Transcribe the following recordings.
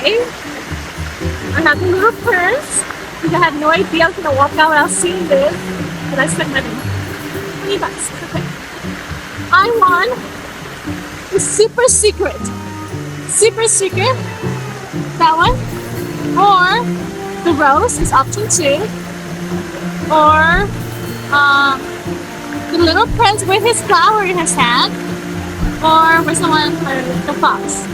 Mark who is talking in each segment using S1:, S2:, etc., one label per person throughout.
S1: Okay. I have the little purse. I had no idea I was gonna walk out without seeing this. But I spent money. $20. Okay. I won the super secret. Super secret. That one. Or the rose is option 2. Or the little prince with his flower in his hand. Or where's the one for the fox?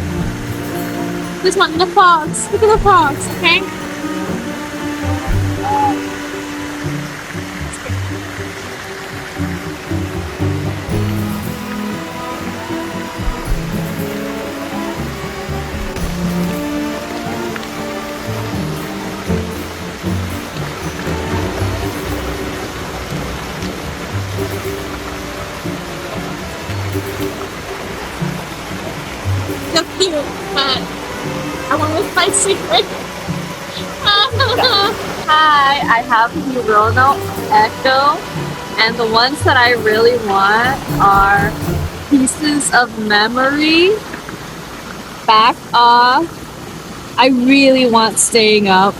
S1: This one, the fox. Look at the fox, okay? So cute, but I want to find secret.
S2: Hi, I have Hirono Echo, and the ones that I really want are pieces of memory, back off. I really want staying up,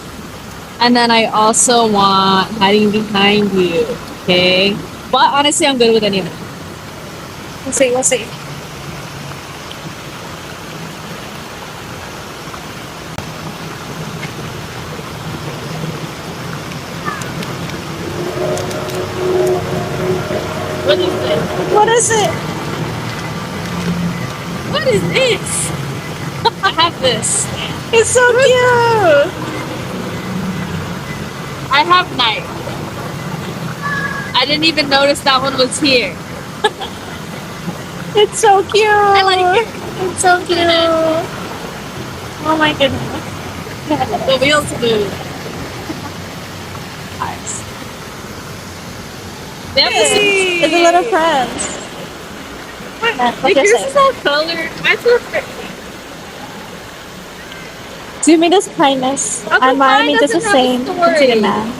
S2: and then I also want hiding behind you. Okay, but honestly, I'm good with any of them.
S1: We'll see, we'll see. What is this?
S2: What is it?
S1: What is this? I have this.
S2: It's so cute.
S1: I have knife. I didn't even notice that one was here.
S2: It's so cute.
S1: I like it.
S2: It's so cute.
S1: Oh my goodness. The wheels move.
S2: Nice.
S1: They have this.
S2: It's a little friends.
S1: Like yours is all colored. Mine's so pretty.
S2: Do me this kindness.
S1: Okay,
S2: And mine
S1: mine
S2: does the
S1: doesn't have a
S2: same to the
S1: story.
S2: man.